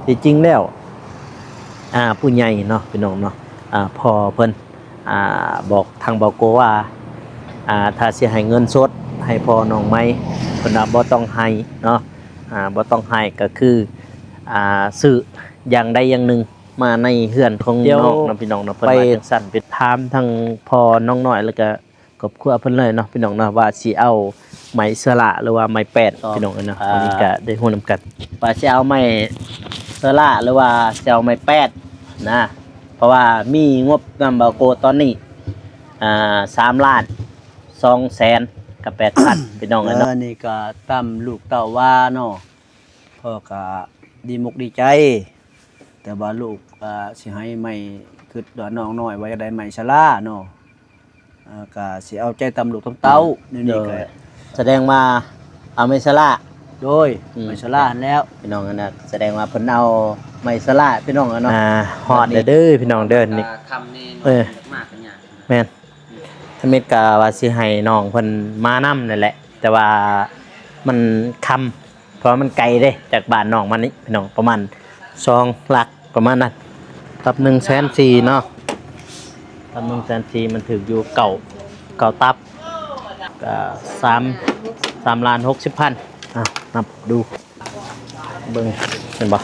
ที่จริงแล้วผู้ใหญ่เนาะพี่น้องเนาะพ่อเพิ่นบอกทางเบาโกว่าถ้าสิให้เงินสดให้พ่อน้องไม้เพิ่นบ่ต้องให้เนาะบ่ต้องให้ก็คือซื้ออย่างใดอย่างหนึ่งมาในเฮือนของน้องเนาะพี่น้องเนาะเพิ่นว่าจังซั่นไปถามทางพ่อน้องน้อยแล้วก็ครอบครัวเพิ่นเลยเนาะพี่น้องเนาะว่าสิเอาไม้สละหรือว่าไม้แปดพี่น้องเนาะอันนี้ก็ได้ฮู้นำกันว่าสิเอาไม้สละหรือว่าสิเอาไม้แปดนะเพราะว่ามีงบนำเบาโกตอนนี้3,200,000 กับ 8,000 พี่น้องเนาะนี่ก็ตำลูกเต้าว่าเนาะพ่อก็ดีมุกดีใจแต่ว่าลูกสิให้ไม่คือดอกน้องน้อยไว้ได้ไม่ชราเนาะก็สิเอาใจตำลูกต้องเต้านี่ก็แสดงว่าเอาไม้สละโดยไม่ชราแล้วพี่น้องนะแสดงว่าเพิ่นเอาไม้สละพี่น้องเนาะฮอดเด้อพี่น้องเด้อนี่คำนี้มากกันอย่างแม่นถ้าเม็ดกะว่าสิให้น้องเพิ่นมานำนั่นแหละแต่ว่ามันคำเพราะมันไกลเด้จากบ้านน้องมานี่พี่น้องประมาณ2 หลักประมาณนั้นตับ140,000เนาะตับ140,000มันถึกอยู่เก่าตับก็3,60,000นับดูเบิ่งเห็นบ่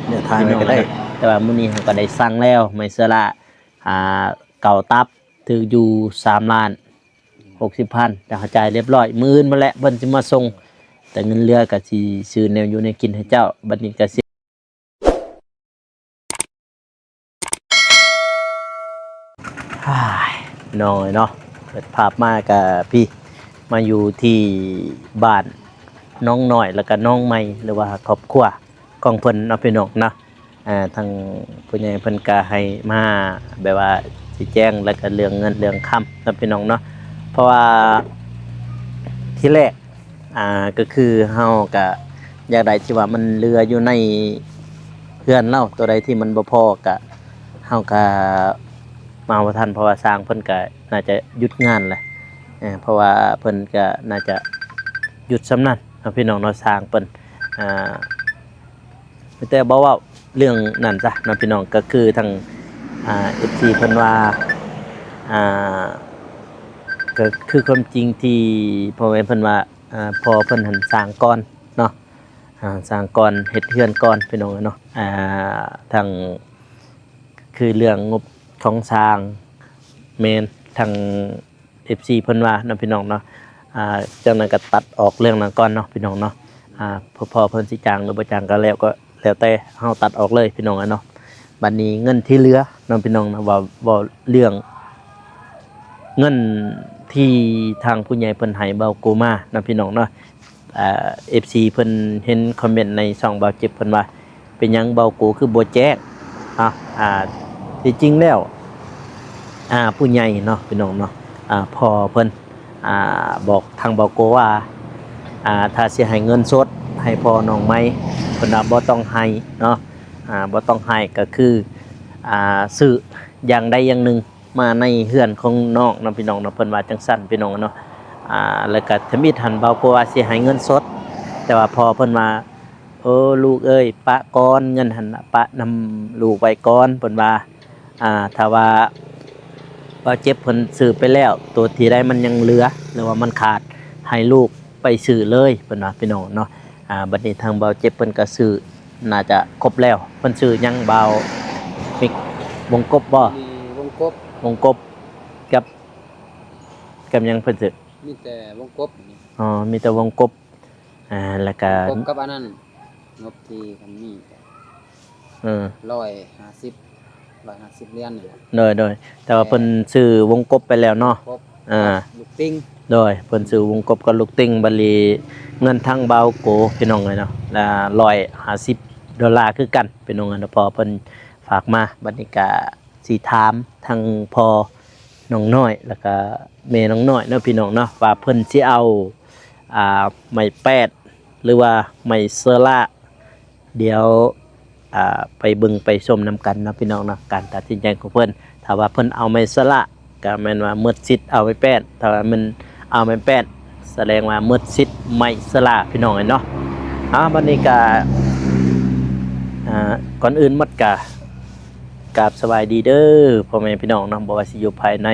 เดี๋ยวทายมันก็ได้แต่ว่ามื้อนี้เราก็ได้สั่งแล้วไม้เสื้อละเก่าตับถึกอยู่3,60,000แต่เข้าใจเรียบร้อยมื้ออื่นมาแล้วเพิ่นสิมาส่งแต่เงินเหลือก็สิซื้อแนวอยู่ในกินให้เจ้าบัดนี้ก็สิน้อยเนาะเปิดภาพมากับพี่มาอยู่ที่บ้านน้องน้อยแล้วก็น้องใหม่หรือว่าครอบครัวของเพิ่นเนาะพี่น้องเนาะทางผู้ใหญ่เพิ่นก็ให้มาแบบว่าสิแจ้งแล้วก็เรื่องเงินเรื่องค้ำเนาะพี่น้องเนาะเพราะว่าที่แรกก็คือเฮาก็อยากได้ที่ว่ามันเหลืออยู่ในเพื่อนเราตัวใดที่มันบ่พอก็เฮาก็มาบ่ทันเพราะว่าสร้างเพิ่นก็น่าจะหยุดงานแหละเพราะว่าเพิ่นก็น่าจะหยุดสำนักเนาะพี่น้องเนาะสร้างเพิ่นแต่บ่เว้าเรื่องนั้นซะเนาะพี่น้องก็คือทางFC เพิ่นว่าก็คือความจริงที่พ่อแม่เพิ่นว่าพอเพิ่นหันสร้างก่อนเนาะสร้างก่อนเฮ็ดเรือนก่อนพี่น้องเนาะทางคือเรื่องงบของสร้างแม่นทาง FC เพิ่นว่าเนาะพี่น้องเนาะจังนั้นก็ตัดออกเรื่องนั้นก่อนเนาะพี่น้องเนาะพอเพิ่นสิจ้างหรือบ่จ้างก็แล้วแต่เฮาตัดออกเลยพี่น้องเนาะบัดนี้เงินที่เหลือเนาะพี่น้องนะว่าเรื่องเงินที่ทางผู้ใหญ่เพิ่นให้เบาโกมาเนาะพี่น้องเนาะFC เพิ่นเห็นคอมเมนต์ในช่องเบาเจ็บเพิ่นว่าเป็นหยังเบาโกคือบ่แจ้งที่จริงแล้วผู้ใหญ่เนาะพี่น้องเนาะพ่อเพิ่นบอกทางเบาโกว่าถ้าสิให้เงินสดให้พ่อน้องไม้เพิ่นบ่ต้องให้เนาะบ่ต้องให้ก็คือซื้ออย่างใดอย่างหนึ่งมาในเฮือนของน้องเนาะพี่น้องเนาะเพิ่นว่าจังซั่นพี่น้องเนาะแล้วก็ถ้ามีทันเบาโกว่าสิให้เงินสดแต่ว่าพ่อเพิ่นว่าลูกเอ้ยปะก่อนเงินหั่นปะนำลูกไว้ก่อนเพิ่นว่าถ้าว่าเจ็บเพิ่นซื้อไปแล้วตัวที่ได้มันยังเหลือหรือว่ามันขาดให้ลูกไปซื้อเลยเพิ่นว่าพี่น้องเนาะบัดนี้ทางเบาเจ็บเพิ่นก็ซื้อน่าจะครบแล้วเพิ่นซื้อยังเบามิกวงกบบ่วงกบกับยังเพิ่นซื้อมีแต่วงกบมีแต่วงกบแล้วก็กบกับอันนั้นงบที่คันมี150 เหรียญนี่แหละโดยแต่ว่าเพิ่นซื้อวงกบไปแล้วเนาะลูกติ้งโดยเพิ่นซื้อวงกบกับลูกติ้งบัดนี้เงินทางเบาโกพี่น้องเลยเนาะ$150คือกันพี่น้องเนาะพอเพิ่นฝากมาบัดนี้ก็สิถามทางพ่อน้องน้อยแล้วก็แม่น้องน้อยเนาะพี่น้องเนาะว่าเพิ่นสิเอาไม้แปดหรือว่าไม้เซอร่าเดี๋ยวไปเบิ่งไปชมนํกันนะพี่น้องเนาะการตัดสินใจของเพิ่นถ้าว่าเพิ่นเอาไม้เซอร่าก็แม่นว่าหมดสิทธิ์เอาไม้แปดถ้าว่ามันเอาไม้แปดแสดงว่าหมดสิทธิ์ไม้เซอร่าพี่น้องเนาะบัดนี้ก็ ก่อนอื่นหมดกราบสบายดีเด้อพ่อแม่พี่น้องเนาะบ่ว่าสิอยู่ภายใน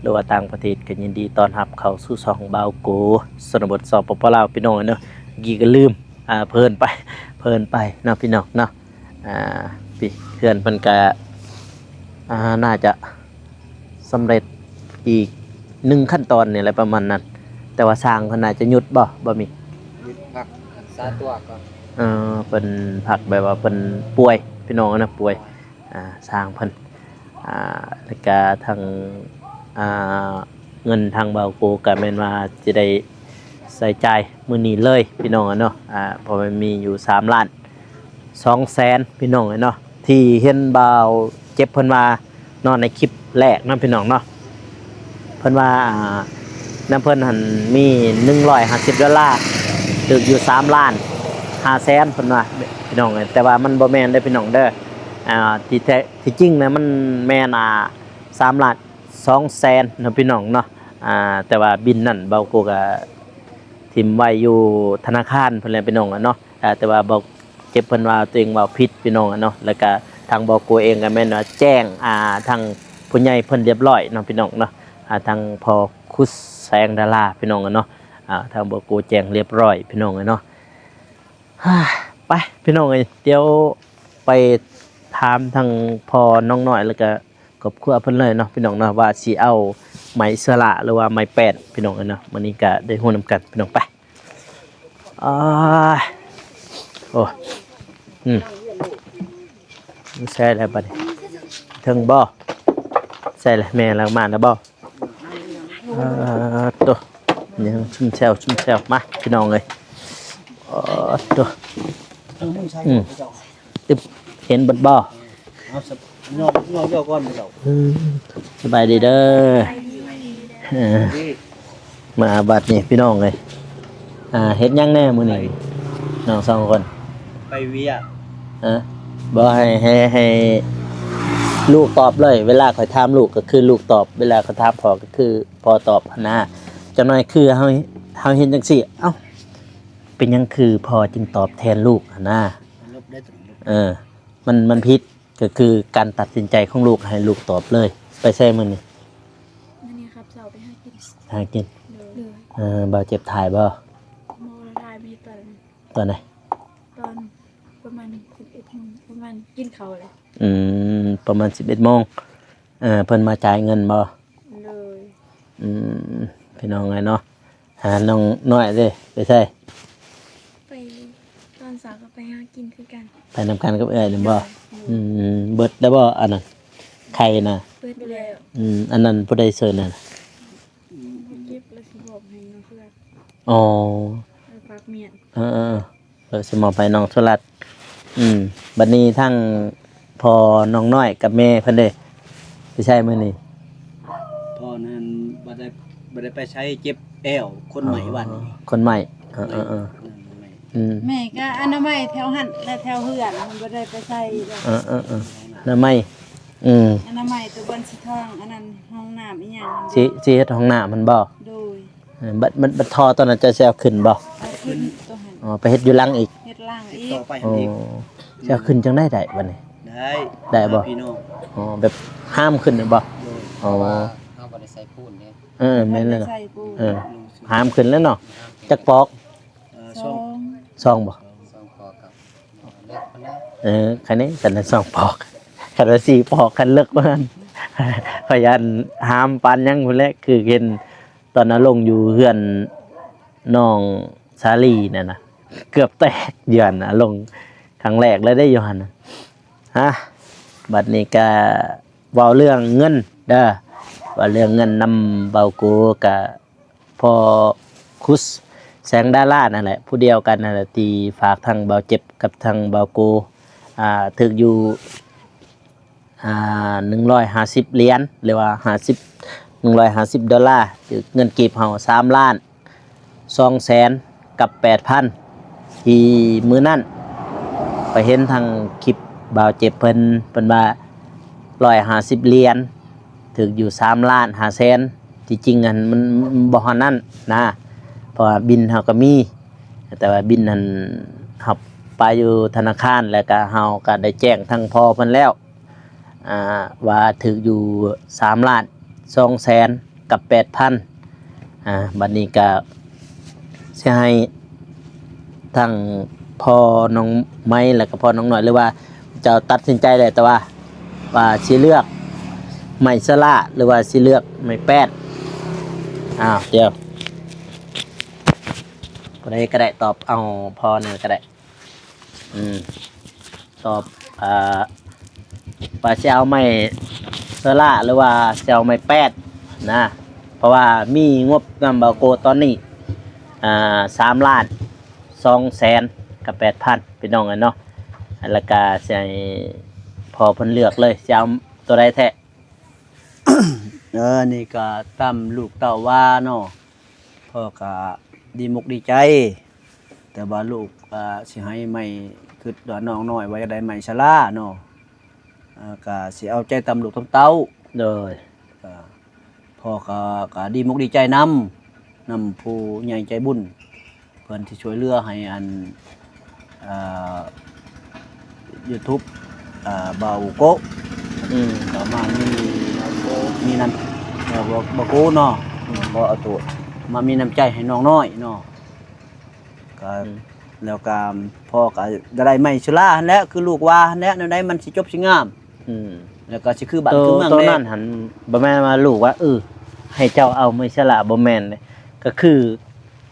หรือว่าต่างประเทศก็ยินดีต้อนรับเข้าสู่ช่องบ่าวโกชนบทสปปลาวพี่น้องเนาะกี้ก็ลืมเพลินไปเนาะพี่น้องเนาะพี่เพื่อนเพิ่นก็น่าจะสำเร็จอีก1ขั้นตอนนี่แหละประมาณนั้นแต่ว่าสร้างเพิ่นน่าจะหยุดบ่มี หยุดพักรักษาตัวก่อน เพิ่นผักแบบว่าเพิ่นป่วยพี่น้องนะป่วยสร้างเพิ่นแล้วก็ทางเงินทางเบาโกก็แม่นว่าจะได้ใส่ใจายมื้อนี้เลยพี่น้องเนาะเพราะมันมีอยู่3ล้าน2แสนพี่น้องเนาะที่เห็นเบาเจ็บเพิ่นว่าเนาะในคลิปแรกนํพี่น้องเนาะเพิ่นว่านํเพิ่นหั่นมี$150ตึกอยู่3ล้าน5แสนเพิ่นว่าพี่น้องแต่ว่ามันบ่แม่นเด้อพี่น้องเด้อที่แท้ที่จริงนะมันแม่น3ล้าน2แสนเนาะพี่น้องเนาะแต่ว่าบินนั่นเบาโกก็ทิ่มไว้อยู่ธนาคารเพิ่นแหละพี่น้องเนาะแต่ว่าเบาเจ็บเพิ่นว่าตัวเองเว้าผิดพี่น้องเนาะแล้วก็ทางเบาโกเองก็แม่นว่าแจ้งทางผู้ใหญ่เพิ่นเรียบร้อยเนาะพี่น้องเนาะทางพอคุสแสงดาราพี่น้องเนาะทางเบาโกแจ้งเรียบร้อยพี่น้องเนาะไปพี่น้องเดี๋ยวไปถามทางพอน้องน้อยแล้วก็ครอบครัวเพิ่นเลยเนาะพี่น้องเนาะว่าสิเอาไม้สละหรือว่าไม้แป้นพี่น้องเนาะมื้อนี้ก็ได้ฮู้นำกันพี่น้องไปโอ้ใช่แล้วบัดนี้ถึงบ่ใช่แล้วแม่ล้างบ้านแล้วบ่ตัวยังชุ่มแซวมาพี่น้องเอ้ยตัวตึบเห็นบัดบ่ เอาสับย่อก่อนไปเจ้า สบายดีเด้อมาบัดนี่พี่น้องเลยเฮ็ดยังแน่มื้อนี้น้องสองคน ไปเวีย บ่ให้ลูกตอบเลยเวลาเขาถามลูกก็คือลูกตอบเวลาเขาถามพ่อก็คือพ่อตอบนะจังน้อยคือเฮาเห็นจังซี่เอ้าเป็นหยังคือพ่อจึงตอบแทนลูกนะ ลบได้ตรงลบ มันผิดก็คือการตัดสินใจของลูกให้ลูกตอบเลยไปใช่มื้อนี้ วันนี้ครับเราไปหากิน หากิน เลย บ่เจ็บถ่ายบ่ โมละลายมีตอนตอนไหน ตอนประมาณ11 โมงประมาณกินเขาวเลย ประมาณ11 โมงเพิ่นมาจ่ายเงินบ่ เลย พี่น้องไงเนาะหาน้องน้อยเด้ไปใช่ ไปตอนสาวก็ไปหากินคือกัน ไปนำกันกับเอ้ยหรือบ่เบิดได้บ่อันนั้นใครน่ะ เปิดแล้ว อันนั้นผู้ใดเชิญน่ะ เก็บแล้วสิบอกให้น้องเพื่อน อ๋อ แล้วฝากเมียน สิมอบให้น้องสุรัตน์บัดนี้ทั้งพอน้องน้อยกับแม่เพิ่นเด้ไปใช่มื้อนี้ พ่อนั้นบ่ได้ไปใช้เจ็บแอวคนใหม่วันนี้ คนใหม่นั่นใหม่ แม่ก็อนามัยแถวหันและแถวเฮือนมันบ่ได้ไปใส่ดอก แล้วไม่อนามัยตัวบนสิท้องอันนั้นห้องน้ำอีหยัง สิเฮ็ดห้องน้ำมันบ่ โดย บัดทอตอนนั้นจะแซวขึ้นบ่ เอาขึ้นตัวหัน ไปเฮ็ดอยู่หลังอีก เฮ็ดล่างอี ต่ ก อไปหันอีก แซวขึ้นจังได้บัดนี้ ได้บ่ พี่น้อง แบบห้ามขึ้นน่ะบ่ โดย อ๋อ ว่าเอาบ่ได้ใส่ปูนเนี่ย แม่นเลยเนาะ ใส่ปู ห้ามขึ้นแล้วเนาะจักปอก สอง ซองบ่ สองคอกับเล็กพนัก คันนี้กันละ2ปอกคันละ4ปอกคันเลิกบ่นั่นขยันห้ามปานยังพุ่นแหละคือเห็นตอนนั้นลงอยู่เฮือนน้องสาลีนั่นน่ะเกือบแตกเยือนน่ะลงครั้งแรกเลยได้อยู่หั่นน่ะบัดนี้ก็เว้าเรื่องเงินเด้อว่าเรื่องเงินนำเบากูก็พอคุสแสงดารานั่นแหละผู้เดียวกันนั่นแหละที่ฝากทางเบาเจ็บกับทางเบากูถึกอยู่$150หรือว่า$150ถึกเงินกีบเฮา3ล้าน2แสนกับ 8,000ที่มื้อนั้นไปเห็นทางคลิปบ่าวเจ็บเพิ่นว่า$150ถึกอยู่3ล้าน5แสนที่จริงอันมันบ่ฮอดนั้นนะเพราะว่าบินเฮาก็มีแต่ว่าบินนั้นเฮาไป ไปอยู่ธนาคารแล้วก็เฮาก็ได้แจ้งทั้งพ่อเพิ่นแล้วว่าถึกอยู่3ล้าน2แสนกับ 8,000บัดนี้ก็สิให้ทั้งพ่อน้องไม้แล้วก็พ่อน้องหน่อยหรือว่าเจ้าตัดสินใจได้แต่ว่าสิเลือกไม้สละหรือว่าสิเลือกไม้แป้นเดี๋ยวบ่ได้ก็ได้ตอบเอาพ่อเนี่ยก็ได้ตอบว่าสิเอาไม้สละหรือว่าสิเอาไม้แป้นนะเพราะว่ามีงบนำบาโกตอนนี้3ล้าน2แสนกับ 8,000พี่น้องกันเนาะแล้วก็สิให้พอเพิ่นเลือกเลยสิเอาตัวใดแท้ นี่ก็ตามลูกเต้าว่าเนาะพ่อก็ดีมุกดีใจ แต่ว่าลูกสิให้ไม่คือดอนน้องน้อยไว้ได้ไม่ชราเนาะก็สิเอาใจตำลูกตำเต้า โดย พ่อก็ดีมุกดีใจนำผู้ใหญ่ใจบุญเพิ่นที่ช่วยเหลือให้อันYouTube เบาโกะก็มามีนั่นบ่โกเนาะบ่เอาตัวมามีน้ำใจให้น้องน้อยเนาะก็แล้วก็พ่อก็ได้ไม้ชราหั่นแหละคือลูกว่าหั่นแหละแนวใดมันสิจบสิงามแล้วก็สิคือบ้านคือเมือง ตัว แน่ นั้นหันบ่แม่นมาลูกว่าให้เจ้าเอาไม่ฉลาดบ่แม่นเลยก็คือ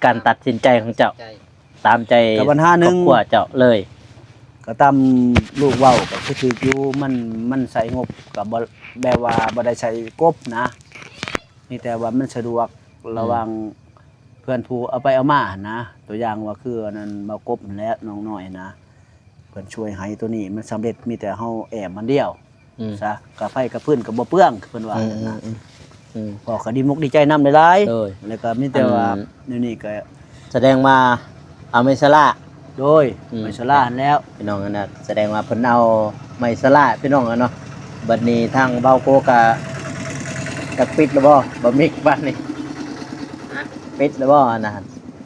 การตัดสินใจของเจ้า ใจ ตามใจ กับปัญหาหนึ่ง ครอบครัวเจ้าเลย ก็ตามลูกเว้าก็คืออยู่มันใส่งบก็บ่แบบว่าบ่ได้ใช้กบนะนี่แต่ว่ามันสะดวกระหว่างเพื่อนผู้เอาไปเอามานะตัวอย่างว่าคืออันนั้นมากบนั่นแหละน้องน้อยนะเพิ่นช่วยให้ตัวนี้มันสำเร็จมีแต่เฮาแอบมันเดียวซะกะไฟกะพื้นก็บ่เปลืองเพิ่นว่านะก็ก็ดีมุกดีใจนำหลายๆแล้วก็มีแต่ว่านี่ก็ แสดงว่าเอาไม่ฉลาด โดยไม่ชราหั่นแล้ว พี่น้องนะแสดงว่าเพิ่นเอาไม่ฉลาดพี่น้องเนาะบัดนี้ทางเบาโกกะปิดแล้วบ่มิกบัดนี้ปิดแล้วบ่นะ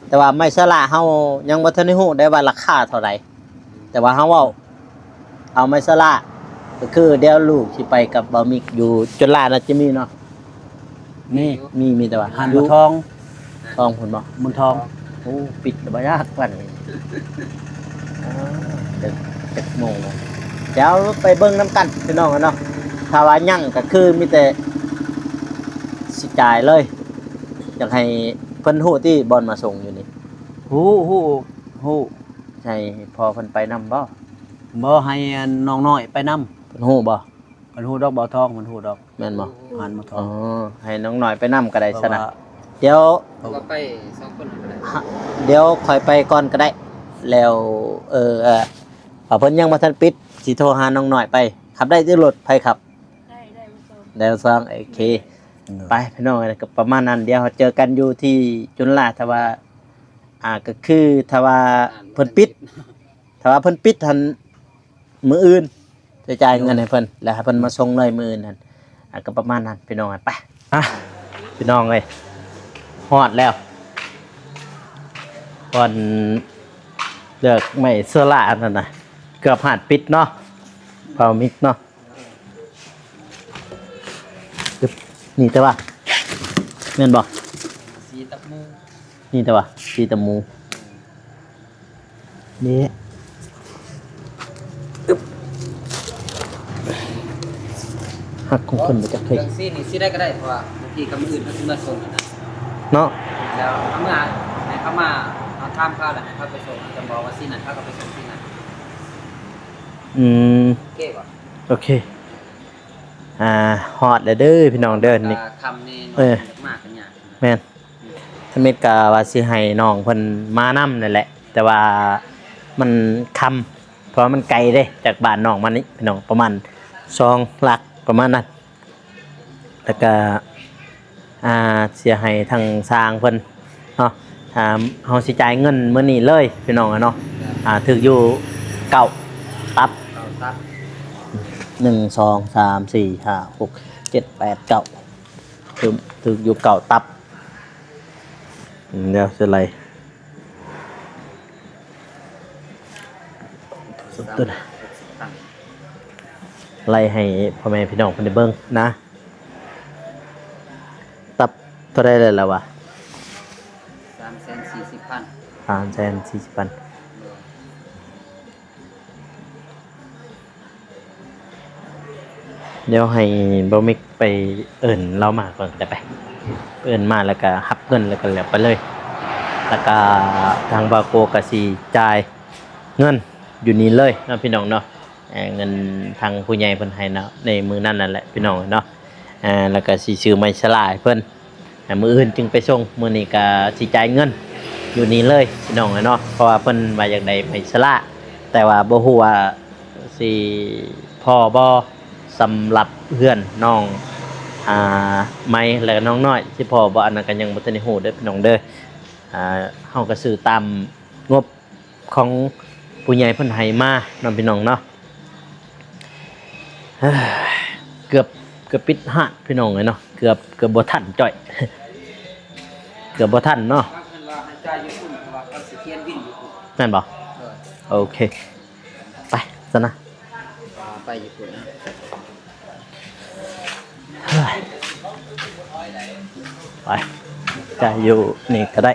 แต่ว่าไม่ฉลาดเฮายังบ่ทันได้ฮู้ได้ว่าราคาเท่าไหร่แต่ว่าเฮาเว้าเอาไม่ฉลาดก็คือเดี๋ยวลูกสิไปกับบ่มิกอยู่จนลาดน่ะจะมีเนาะ นี่ มีแต่ว่า หันบ่ทอง ทองพุ่นบ่ มุนทอง โอ้ปิดบ่ยากปานนี้เด็กโมงเดี๋ยวไปเบิ่งน้ำกันพี่น้องเนาะถ้าว่ายั่งก็คือมีแต่สิจ่ายเลยอยากให้เพิ่นฮู้ที่บอลมาส่งอยู่นี่ ฮู้ ใช่พอเพิ่นไปนำบ่ บ่ให้อันน้องน้อยไปนำ เพิ่นฮู้บ่ มันฮู้ดอกบ่ทองมันฮู้ดอก แม่นบ่ หันบ่ทอ อ๋อง ให้น้องหน่อยไปนำก็ได้ เพ ซะ ราะ นะ ว่า เดี๋ยว ก็ไป2คนก็ได้ เดี๋ยวค่อยไปก่อนก็ได้ แล้วเพิ่นยังบ่ทันปิดสิโทรหาน้องหน่อยไปขับได้ที่รถไผขับ ได้บ่ทรง แล้วซองโอเคไปพี่น้องก็ประมาณนั้นเดี๋ยวเราเจอกันอยู่ที่จุฬาถ้าว่าก็คือถ้าว่าเพิ่นปิดทันมื้ออื่นจะจ่ายเงินให้เพิ่นแล้วให้เพิ่นมาส่งเลยมื้ออื่นนั่นก็ประมาณนั้นพี่น้องไปพี่น้องเอ้ยฮอดแล้วก่อนเลือกไม่เสื้อละนั่นน่ะเกือบหาดปิดเนาะเผามิกเนาะนี่แต่ว่าแม่นบ่ สีตับมู นี่แต่ว่าสีตะมูนี่หักของเพิ่นบ่จักเคย เรื่องสีนี่สิได้ก็ได้เพราะว่าบางทีกับมื้ออื่นเขาสิมาส่งนะ เนาะ แล้วเอาเมื่อให้เขามาเอาถามเขาแล้วให้เขาไปส่งจะบอกว่าสีนั้นเขาก็ไปส่งสีนั้น โอเคบ่ โอเคฮอดแล้วเด้อพี่น้องเด้อนี่ คำนี่ มากกันยาก แม่นถ้าเม็ดกะว่าสิให้น้องเพิ่นมานํนั่นแหละ แต่ว่ามันคำเพราะมันไกลเด้จากบ้านน้องมานี่พี่น้องประมาณ2หลักประมาณนั้นแล้วก็เสียให้ทางสร้างเพิ่นเนาะเฮาสิจ่ายเงินมื้อนี้เลยพี่น้องเนาะถึกอยู่เก่าตับ เราตัด 1 2 3 4 5 6 7 8 9ถึกอยู่เก่าตับเดี๋ยวสิไร สุดตัว 60 ตัน ไล่ให้พ่อแม่พี่น้องเพิ่นได้เบิ่งนะตับเท่าใดเลยล่ะวะ 340,000 340,000เดี๋ยวให้บ่มิกไปเอิ้นเรามาก่อนก็ได้ไปเอิ้นมาแล้วก็รับเงินแล้วก็แล้วไปเลยแล้วก็ทางบาโกก็สิจ่ายเงินอยู่นี่เลยเนาะพี่น้องเนาะเงินทางผู้ใหญ่เพิ่นให้เนาะในมื้อนั้นนั่นแหละพี่น้องเนาะแล้วก็สิซื้อไม้สลายเพิ่นมื้ออื่นจึงไปส่งมื้อนี้ก็สิจ่ายเงินอยู่นี่เลยพี่น้องเนาะเพราะว่าเพิ่นว่าอยากได้ไม้สลาแต่ว่าบ่ฮู้ว่าสิพอบ่สำหรับเพื่อนน้องไม้และน้องน้อยสิพอบ่อันนั้นก็ยังบ่ทันได้ฮู้เด้อพี่น้องเด้อเฮาก็ซื้อตามงบของผู้ใหญ่เพิ่นให้มาน้องพี่น้องเนาะเกือบปิดหาดพี่น้องเลยเนาะเกือบบ่ทันจ่อย เกือบบ่ทันเนาะ บางเพิ่นว่าให้จ่ายอยู่พุ่นเพราะว่าเขาสิเขียนบินอยู่พุ่น แม่นบ่ เออ โอเคไปซะนะ ไปอยู่พุ่นนะ เฮ้ยไปจะอยู่นี่ก็ได้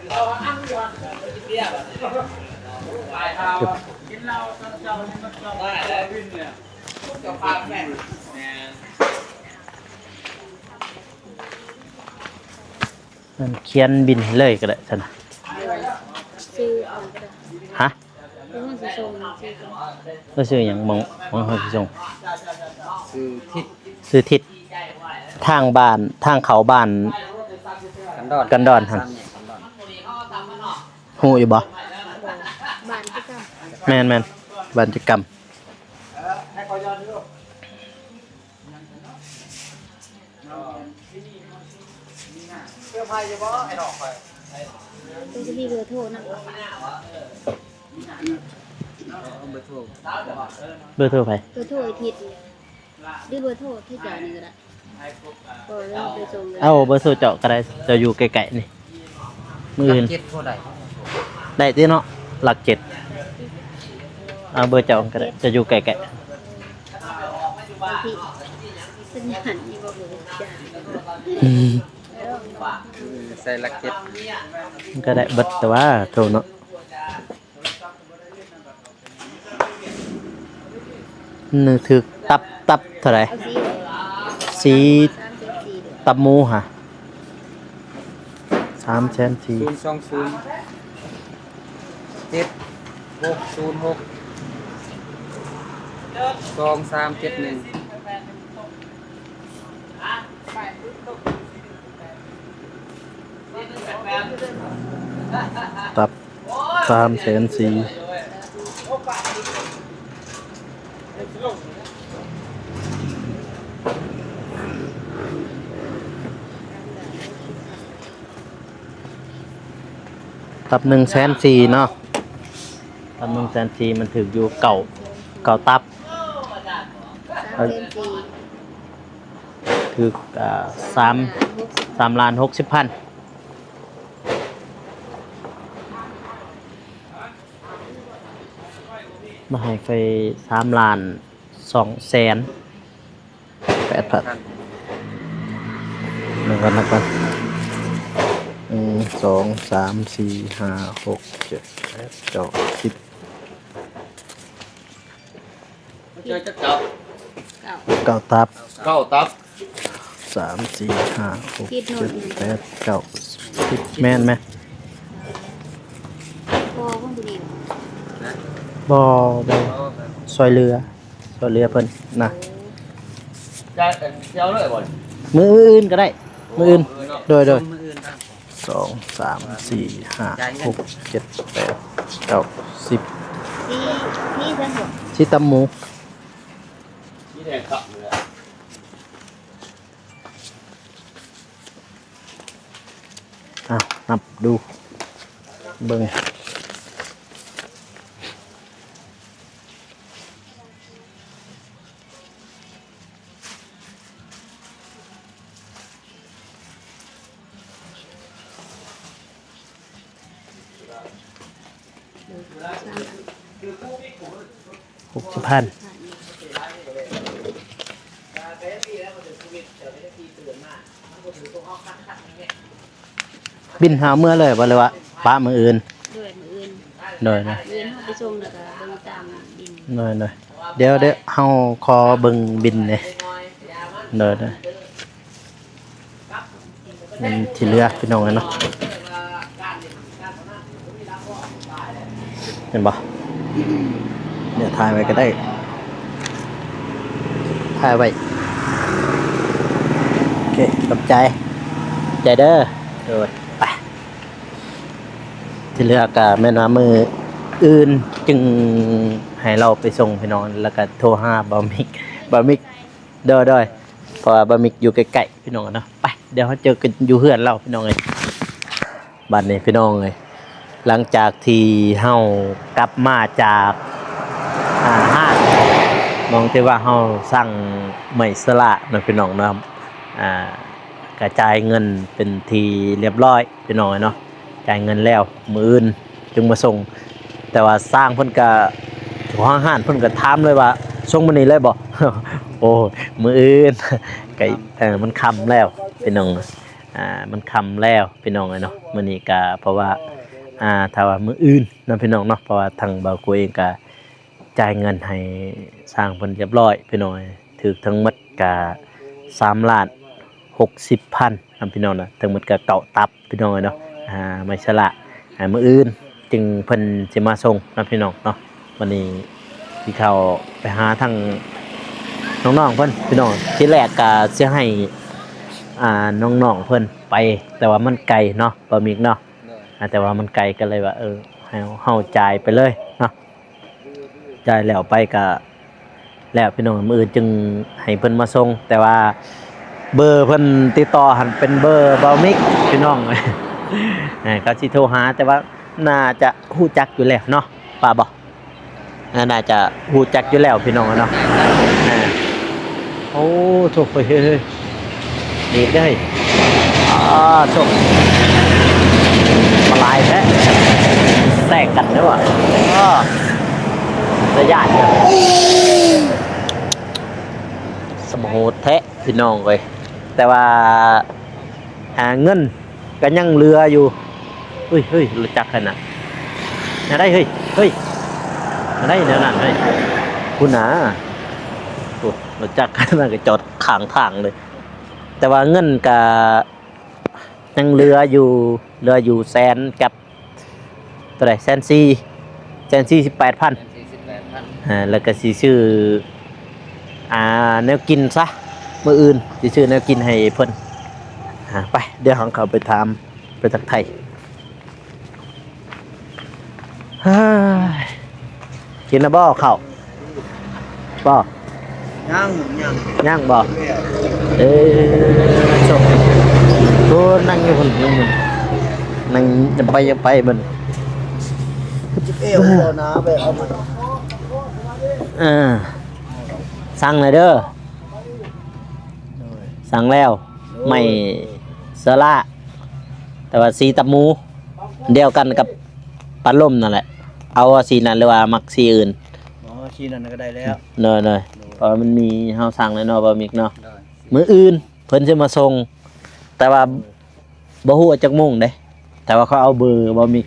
มันเขียนบินให้เลยก็ได้ซะนะ ซื้อเอาก็ได้ ฮะ เพราะมันสิส่งซื้อก่อน ก็ชื่อหยังมองเฮาสิส่ง ซื้อทิศ ชื่อทิศทางบ้านทางเขาบ้าน กันดอนหั่น ซ้ำเนี่ยกันดอน ฮู้อยู่บ่ บ้านที่เก่า แม่นบ้านจิกรรม ตัวจะมีเบอร์โทรนะ เอาเบอร์โทร เบอร์โทรไผ เบอร์โทรไอ้ทิศหรือเบอร์โทรที่จ่ายนี่ก็ได้ก็เริ่มไปส่งเลย เอาเบอร์โทรเจาะก็ได้เจะอยู่ไกลๆนี่มื้ออื่น เจ็ดเท่าใด ได้ติเนาะหลัก7เอาเบอร์เจ้าก็ได้จะอยู่ไกล บางทีสัญญาณนี่บ่เบอร์จ่าย ๆ ใส่หลักเจ็ด ก็ได้เบิดแต่ว่าโทรเนาะนึกถึกตับเท่าไหร่ เอาสี สี 374ด้วย ตับหมูฮะ3แสน4 020 7 606 2371 ตับ3แสน4ตับ1แสน4เนาะตับ1แสน4มันถึกอยู่เก่าตับ 374 ถึก3 ล้าน60,000มาให้ไฟ3 ล้าน2แสน8,000นักกัน2 3 4 5 6 7 8 9 10 เจอจักเจ้า เก้าตับ เก้าตับ 3 4 5 6 7 8 9 10แม่นไหม พอคงบ่ดี บ่ซอยเรือเพิ่นนะ จะเอาเลยบ่ มืออื่นก็ได้ มืออื่น โดย มืออื่นนะ 2 3 4 5 6 7 8 9 10 สีซั่นบ่ ชิตำหมู นี่แดงขับเลย นับดูเบิ่ง บินหาเมื่อเลยบ่เลยว่าป้ามื้ออื่น ด้วยมื้ออื่น โดยนะ มื้ออื่นเฮาไปส่งแล้วก็เบิ่งตามดิน โดยเดี๋ยวเฮาขอเบิ่งบินเลยโดยมันที่เหลือพี่น้องเนาะเห็นบ่เนี่ยถ่ายไว้ก็ได้ถ่ายไว้โอเคขอบใจเด้อโดยไปที่เหลือก็แม่นว่ามืออื่นจึงให้เราไปส่งพี่น้องแล้วก็โทรหาบะมิกเด้อเพราะว่าบะมิกอยู่ใกล้ๆพี่น้องเนาะไปเดี๋ยวเราเจอกันอยู่เฮือนเราพี่น้องเอ้ยบัดนี้พี่น้องเอ้ยหลังจากที่เฮากลับมาจากห้างมองที่ว่าเฮาสั่งไหมสละเนาะพี่น้องเนาะกระจายเงินเป็นทีเรียบร้อยพี่น้องเนาะจ่ายเงินแล้วมื้ออื่นจึงมาส่งแต่ว่าสร้างเพิ่นก็ห้างเพิ่นก็ถามเลยว่าส่งมื้อนี้เลยบ่ โอ้มื้ออื่น ก็มันค่ำแล้วพี่น้องมันค่ำแล้วพี่น้องเนาะมื้อนี้ก็เพราะว่าถ้าว่ามื้ออื่นเนาะพี่น้องเนาะเพราะว่าทางบ่าวกูเองก็จ่ายเงินให้สร้างเพิ่นเรียบร้อยพี่น้องถูกทั้งหมดก็3,60,000นำพี่น้องนะทั้งหมดก็เก่าตับพี่น้องเนาะไม่ฉละมื้ออื่นจึงเพิ่นสิมาส่งนำพี่น้องเนาะวันนี้ที่เขาไปหาทางน้องๆเพิ่นพี่น้องที่แรกก็สิให้น้องๆเพิ่นไปแต่ว่ามันไกลเนาะบ่มีเนาะแต่ว่ามันไกลก็เลยว่าให้เฮาจ่ายไปเลยเนาะจ่ายแล้วไปก็แล้วพี่น้องมื้ออื่นจึงให้เพิ่นมาส่งแต่ว่าเบอร์เพิ่นติดต่อหันเป็นเบอร์บ่มิกพี่น้อง ก็สิโทรหาแต่ว่าน่าจะฮู้จักอยู่แล้วเนาะป้าบ่น่าจะฮู้จักอยู่แล้วพี่น้องเนาะโอ้โถเฮ้ยนี่ได้โถมาลายแท้แทรกกันได้ว่ะระยะเนี่ยสมโหดแท้พี่น้องเอ้ยแต่ว่าเงินก็ยังเหลืออยู่เฮ้ยรู้จักกันน่ะได้เฮ้ยได้แนวนั้นเฮ้ยคุณน่ะโอ้รู้จักกันน่ะก็จอดข้างทางเลยแต่ว่าเงินก็ยังเหลืออยู่แสนกับเท่าไหร่140,000 แล้วก็สิชื่อแนวกินซะมื้ออื่นสิชื่อแนวกินให้เพิ่นไปเดี๋ยวเขาไปถามไปทักไทยกินแล้วบ่ข้าวบ่ ย่างบ่จบตัวนั่งอยู่คนเดียวมันนั่งจะไปมันเอวนะไปเอามาสั่งเลยเด้อสั่งแล้วไม่สละแต่ว่าสีตับหมูเดียวกันกับปลาล่มนั่นแหละเอาสีนั้นหรือว่ามักสีอื่นสีนั้นก็ได้แล้วเนยเพราะมันมีเฮาสั่งแล้วเนาะบ่มิกเนาะมื้ออื่นเพิ่นสิมาส่งแต่ว่าบ่ฮู้จักโมงเด้แต่ว่าเขาเอาเบอร์บ่มิก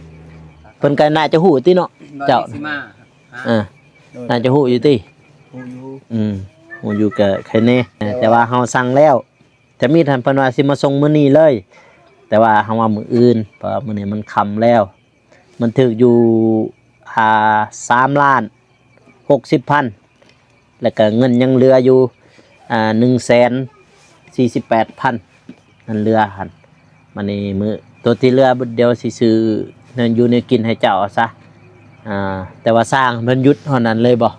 เพิ่นก็น่าจะฮู้ติเนาะเจ้าน่าจะฮู้อยู่ติฮู้อยู่ก็แค่นี้แต่ว่าเฮาสั่งแล้วจะมีท่านเพิ่นว่าสิมาส่งมื้อนี้เลยแต่ว่าเฮาว่ามื้ออื่นเพราะมื้อนี้มันค่ำแล้วมันถึกอยู่3,60,000แล้วก็เงินยังเหลืออยู่148,000นั่นเหลือหั่นมันนี่มื้อตัวที่เหลือเดี๋ยวสิซื้อนั่นอยู่ในกินให้เจ้าเอาซะแต่ว่าสร้างเพิ่นหยุดเท่านั้นเลยบ่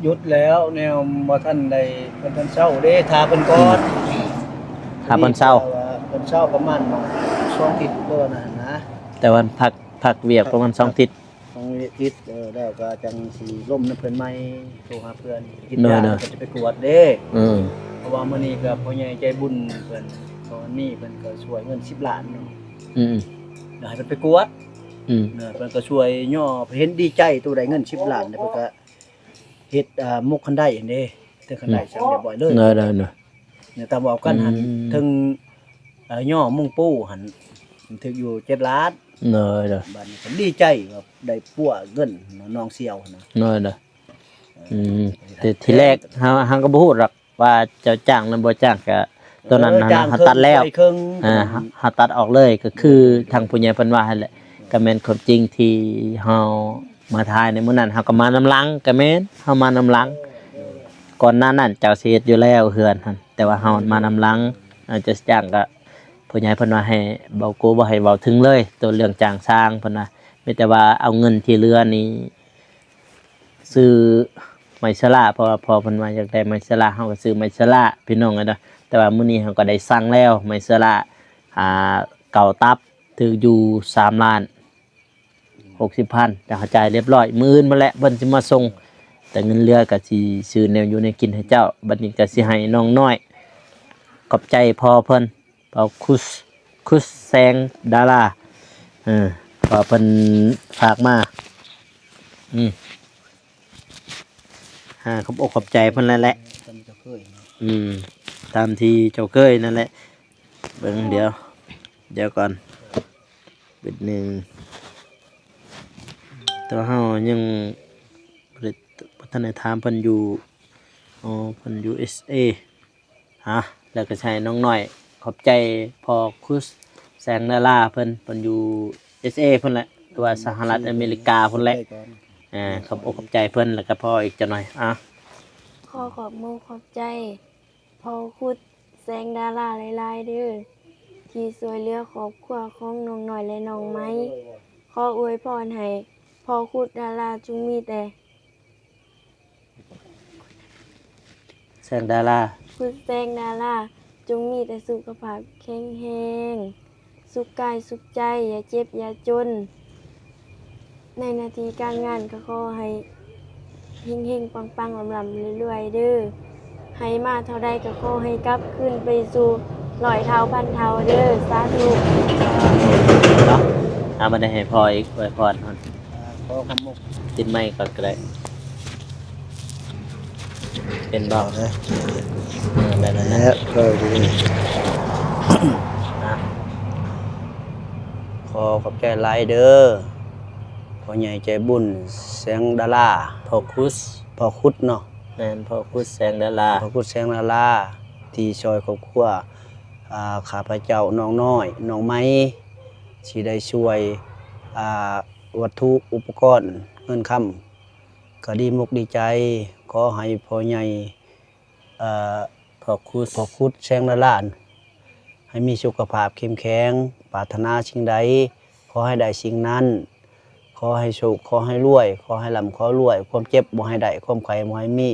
หยุดแล้วแนวบ่ทันได้เพิ่นเช้าเด้ทาเพิ่นก่อนถ้าเพิ่นเช้าประมาณ2ทิศก็นะแต่วันพักเวียกประมาณ2ทิศ2ทิศแล้วก็จังสิล่มนำเพิ่นใหม่โทรหาเพื่อนกินยาก็จะไปกวดเด้เพราะว่ามื้อนี้ก็พ่อใหญ่ใจบุญเพิ่นตอนนี้เพิ่นก็ช่วยเงิน10ล้านเนาะเดี๋ยวให้เพิ่นไปกวดเพิ่นก็ช่วยย่อเห็นดีใจตัวได้เงิน10ล้านเพิ่นก็ เฮ็ดมุกคันได้อันเด้แต่คันได้สั่งเรียบร้อยเลย เนาะ เนี่ยตามบอกกันหัน อืม ถึงย่อมุ่งปูหันถึงอยู่7ล้าน เนาะ บัดนี้ผมดีใจว่าได้ปัวเงินน้องเสี่ยวนะ เนาะแต่ทีแรกเฮาก็บ่ฮู้หรอกว่าเจ้าจ้างนั้นบ่จ้างก็ตัวนั้นน่ะ จ้าง เฮาตัดแล้ว ครึ่ง เฮาตัดออกเลยก็คือทางผู้ใหญ่เพิ่นว่าหั่นแหละก็แม่นความจริงที่เฮามาทายในมื้อนั้นเฮาก็มานำหลังก็แม่นเฮามานำหลังก่อนหน้านั้นเจ้าสิเฮ็ดอยู่แล้วเฮือนหั่นแต่ว่าเฮามานำหลังจะจ้างก็ผู้ใหญ่เพิ่นว่าให้เบาโกบ่ให้เว้าถึงเลยตัวเรื่องจ้างสร้างเพิ่นว่ามีแต่ว่าเอาเงินที่เหลือนี่ซื้อไม้สลาเพราะว่าพอเพิ่นว่าอยากได้ไม้สลาเฮาก็ซื้อไม้สลาพี่น้องเด้อแต่ว่ามื้อนี้เฮาก็ได้สั่งแล้วไม้สลาเก่าตับถืออยู่3 ล้าน 60,000แต่เขาจ่ายเรียบร้อยมื้ออื่นมาแล้วเพิ่นสิมาส่งแต่เงินเหลือก็สิซื้อแนวอยู่ในกินให้เจ้าบัดนี้ก็สิให้น้องน้อยขอบใจพ่อเพิ่นเปาคุสแสงดาราพอเพิ่นฝากมาขอบอกขอบใจเพิ่นแล้วแหละ ตามจะเคยนะ ตามที่เจ้าเคยนั่นแหละเบิ่งเดี๋ยวก่อนเป็นหนึ่งแต่ว่าเฮายังบ่ทันได้ถามเพิ่นอยู่เพิ่นอยู่ SA แล้วก็ใช้น้องน้อยขอบใจพอคุสแสงดาราเพิ่นอยู่ SA เพิ่นแหละตัวสหรัฐอเมริกาเพิ่นแหละขอบอกขอบใจเพิ่นแล้วก็พออีกจักหน่อยขอขอบมุกขอบใจพอคุดแสงดาราหลายๆเด้อที่ช่วยเหลือครอบครัวของน้องหน่อยและน้องไม้ขออวยพรให้พอคุดดาราจงมีแต่ แสงดารา คุดแสงดาราจงมีแต่สุขภาพแข็งแรงสุขกายสุขใจอย่าเจ็บอย่าจนในหน้าที่การงานก็ขอให้เฮงๆปังๆลำๆเรื่อยๆเด้อให้มาเท่าใดก็ขอให้กลับขึ้นไปสู่100 เท่าพันเท่าเด้อสาธุ เนาะมาได้ให้พออีกอวยพรเพิ่น ขอขอบมุก ติดไม้ก่อนก็ได้เป็นบ่แบบนั้นนะ แล้วก็ดี นะ ขอขอบใจหลายเด้อพ่อใหญ่ใจบุญแสงดารา พอคุส พ่อคุดเนาะ แม่นพอคุสแสงดารา พระคุณแสงนาลาที่ช่วยครอบครัวข้าพเจ้าน้องน้อยน้องไม้ที่ได้ช่วยวัตถุอุปกรณ์เงินคำก็ดีมุกดีใจขอให้พ่อใหญ่พอคุส พ่อคุดแสงนาลาให้มีสุขภาพเข้มแข็งปรารถนาสิ่งใดขอให้ได้สิ่งนั้นขอให้สุขขอให้รวยขอให้ร่ำขอรวยความเจ็บบ่ให้ได้ความไข้บ่ให้มี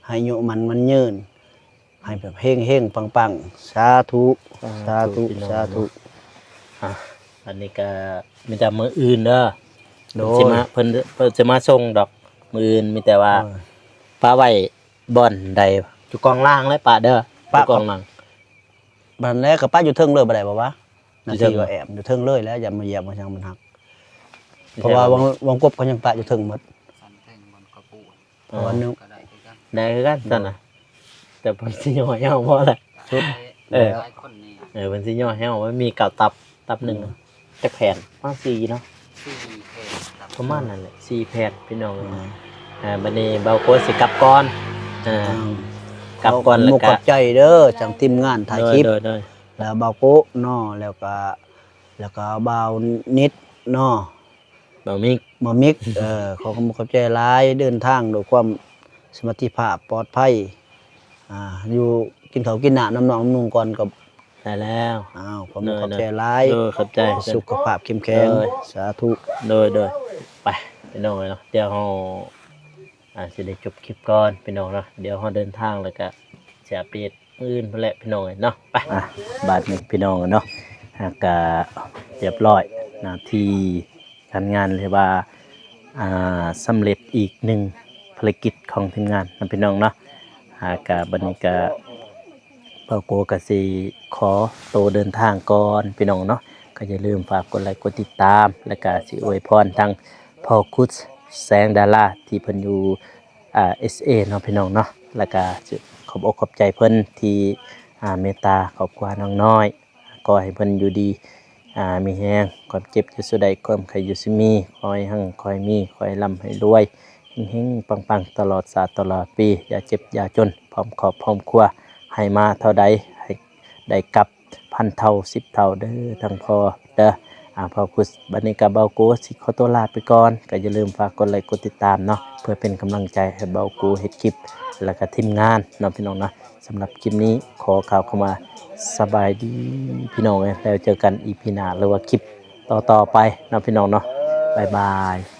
ให้อายุมันยืนให้แบบเฮงปังสาธุสาธุสาธุ อันนี้ก็มีแต่มื้ออื่นเด้อ โด เพิ่นสิ ย มาเพิ่นจะมาส่งดอกมื้ออื่นมีแต่ว่าป้าไว้บ่อนใดอยู่กองล่างเลยป้าเด้ออยู่กองล่าง บัดแรกกับป้าอยู่เทิงเลยบ่ได้บ่วะ อยู่ นา เทิ ที ง ก็แอบอยู่เทิงเลยแล้วอย่ามาเหยียบมาช่างมันหักเพราะว่าวังกบเขายังปะอยู่เทิงหมด สันแท่งมันกระปู เพราะว่านึง ก็ได้คือกัน ได้คือกันซั่นน่ะแต่เพิ่นสิย่อเฮาบ่ล่ะ ชุด เออ หลายคนนี่ เพิ่นสิย่อเฮาว่ามีเก่าตับหนึงจักแผ่นประมาณ4เนาะ ที่เพจครับ ประมาณนั้นแหละ4แผ่นพี่น้องบัดนี้เบาโคสิกลับก่อนกลับก่อนแล้ว มุก ก็ ขอบใจเด้อจังทีมงานถ่ายคลิป โดย แล้วบ่าวโกะเนาะแล้วก็บ่าวนิดเนาะ บ่มี บ่มิกขอขอบใจหลายเดินทางด้วยความสมรรถภาพปลอดภัยอยู่กินข้าวกินน้ำน้ำนองน้ำนุ่งก่อนกับ ได้แล้ว ขอบใจหลาย ขอบใจ สุขภาพเข้มแข็ง เอ้ย สาธุ โดยไปพี่น้องเนาะเดี๋ยวเราสิได้จบคลิปก่อนพี่น้องเนาะเดี๋ยวเราเดินทางแล้วก็จะเปลี่ยนอื่นพุ่นแหละพี่น้องเนาะไปบาดนี้พี่น้องเนาะก็เรียบร้อยหน้าที่การงานเลยว่าสำเร็จอีกหนึ่งภารกิจของทีมงานนะพี่น้องเนาะก็บัดนี้ก็เป้าโกก็สิขอโตวเดินทางก่อนพี่น้องเนาะก็อย่าลืมฝากกดไลค์กดติดตามแล้วก็สิอวยพรทางพ่อคุดแสงดาราที่เพิ่นอยู่ SA เนาะพี่น้องเนาะแล้วก็ขอบอกขอบใจเพิ่นที่เมตตาครอบครัวน้องน้อยก็ให้เพิ่นอยู่ดีมีแฮงความเจ็บอยู่สุดใดความไข้อยู่สิมีขอให้หั่งขอให้มีขอให้ร่ำให้รวยเฮงๆปังๆตลอดศาสตร์ตลอดปีอย่าเจ็บอย่าจนพร้อมครอบพร้อมครัวให้มาเท่าใดให้ได้กลับพันเท่า10 เท่าเด้อทั้งพ่อเด้อพอคุสบัดนี้ก็เบากูสิขอตัวลาไปก่อนก็อย่าลืมฝากกดไลค์กดติดตามเนาะเพื่อเป็นกำลังใจให้เบากูเฮ็ดคลิปแล้วก็ทีมงานเนาะพี่น้องเนาะสำหรับคลิปนี้ขอข่าวเข้ามาสบายดีพี่น้องแล้วเจอกันอีพีหน้าหรือว่าคลิปต่อๆไปเนาะพี่น้องเนาะบ๊ายบาย